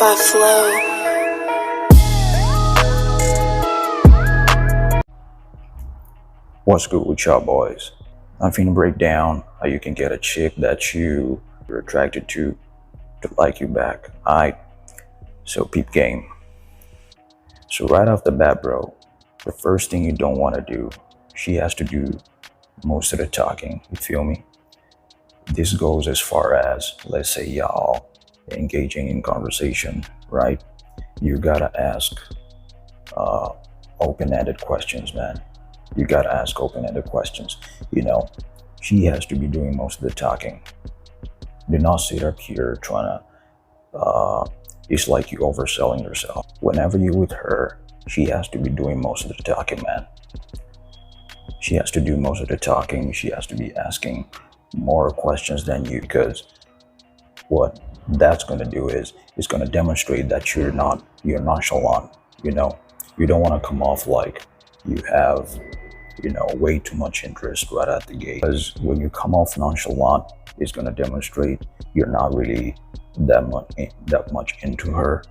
by Flow. What's good with y'all boys? I'm finna break down how you can get a chick that you're attracted to like you back. Alright, so peep game. So right off the bat, bro, the first thing you don't want to do, she has to do most of the talking. You feel me? This goes as far as, let's say y'all engaging in conversation, right? You gotta ask open-ended questions, man. You gotta ask open-ended questions. She has to be doing most of the talking. Do not sit up here trying to, it's like you overselling yourself. Whenever you're with her, she has to be doing most of the talking, man. She has to do most of the talking. She has to be asking more questions than you, because what that's going to do is it's going to demonstrate that you're nonchalant. You don't want to come off like you have way too much interest right at the gate, because when you come off nonchalant, it's going to demonstrate you're not really that much into her,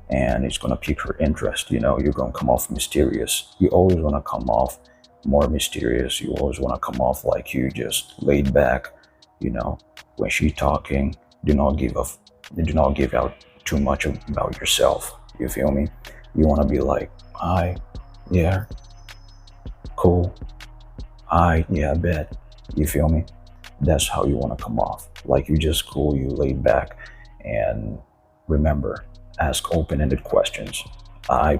and it's going to pique her interest. You're going to come off mysterious. You always want to come off more mysterious. You always want to come off like you just laid back. When she's talking, do not give out too much about yourself. You feel me? You want to be like, hi, yeah, cool, hi, yeah, I bet. You feel me? That's how you want to come off, like you just cool, you laid back. And remember, ask open-ended questions. I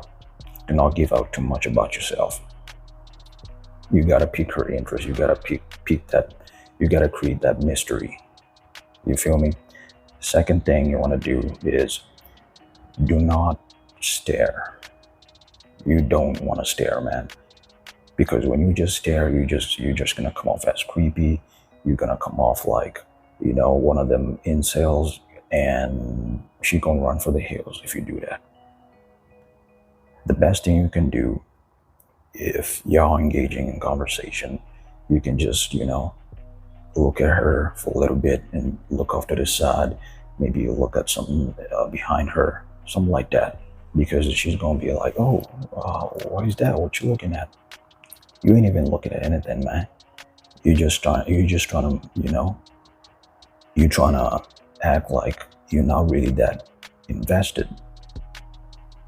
do not give out too much about yourself. You gotta pique her interest. You gotta pique that. You gotta create that mystery. You feel me? Second thing you want to do is do not stare. You don't want to stare, man, because when you just stare, you're just gonna come off as creepy. You're gonna come off like one of them incels, and she gonna run for the hills if you do that. The best thing you can do, if y'all engaging in conversation, you can just look at her for a little bit and look off to the side. Maybe you look at something behind her, something like that, because she's gonna be like, oh, what is that? What you looking at? You ain't even looking at anything, man. You're just trying to act like you're not really that invested.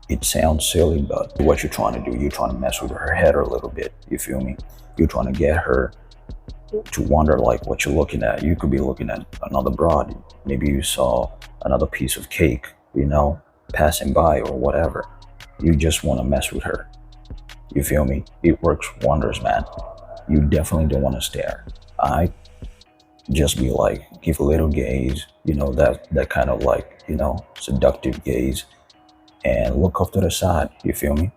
It sounds silly, but what you're trying to do, you're trying to mess with her head a little bit. You feel me? You're trying to get her to wonder like what you're looking at. You could be looking at another broad. Maybe you saw another piece of cake, passing by or whatever. You just want to mess with her. You feel me? It works wonders, man. You definitely don't want to stare. I just be like, give a little gaze, that kind of like, seductive gaze, and look off to the side. You feel me?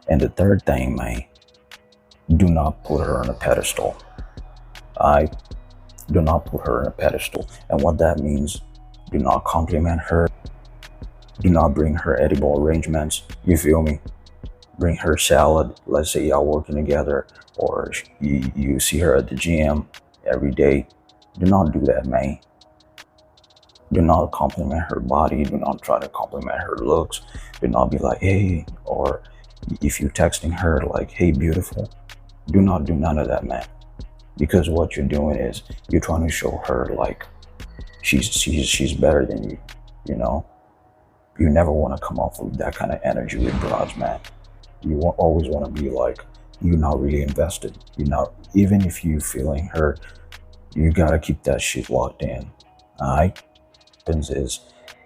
And the third thing, man, do not put her on a pedestal. Do not put her on a pedestal. And what that means, do not compliment her. Do not bring her edible arrangements. You feel me? Bring her salad. Let's say y'all working together, or you see her at the gym every day. Do not do that, man. Do not compliment her body. Do not try to compliment her looks. Do not be like, hey, or if you're texting her like, hey, beautiful. Do not do none of that, man. Because what you're doing is you're trying to show her like she's better than you. You never want to come off with that kind of energy with broads, man. You always want to be like, you're not really invested. Even if you feeling her, you gotta keep that shit locked in. Alright? Happens is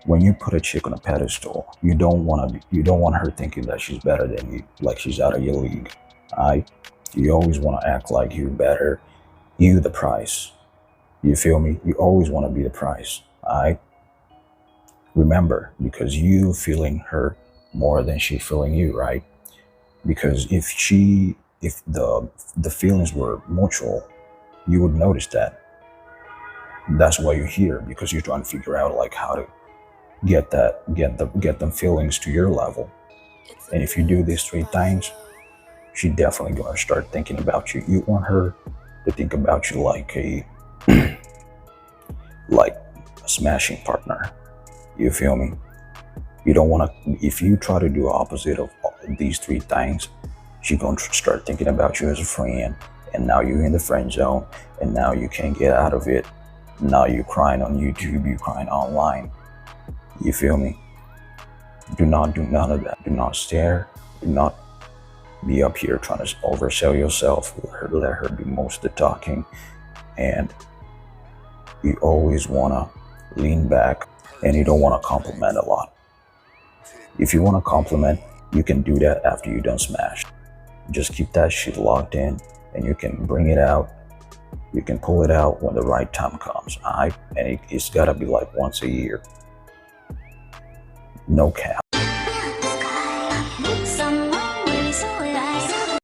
when you put a chick on a pedestal, you don't want her thinking that she's better than you, like she's out of your league. Alright? You always want to act like you're better. You the price. You feel me? You always want to be the price. Alright? Remember, because you feeling her more than she feeling you, right? Because if the feelings were mutual, you would notice that. That's why you're here, because you're trying to figure out like how to get them feelings to your level. And if you do these three things, she definitely gonna start thinking about you. You want her to think about you like a smashing partner. You feel me? You don't want to, if you try to do opposite of these three things, she gonna start thinking about you as a friend, and now you're in the friend zone, and now you can't get out of it. Now you're crying on YouTube, you're crying online. You feel me? Do not do none of that. Do not stare. Do not be up here trying to oversell yourself. Let her do most of the talking. And you always want to lean back, and you don't want to compliment a lot. If you want to compliment, you can do that after you're done smashed. Just keep that shit locked in, and you can bring it out. You can pull it out when the right time comes. And it's got to be like once a year. No cap.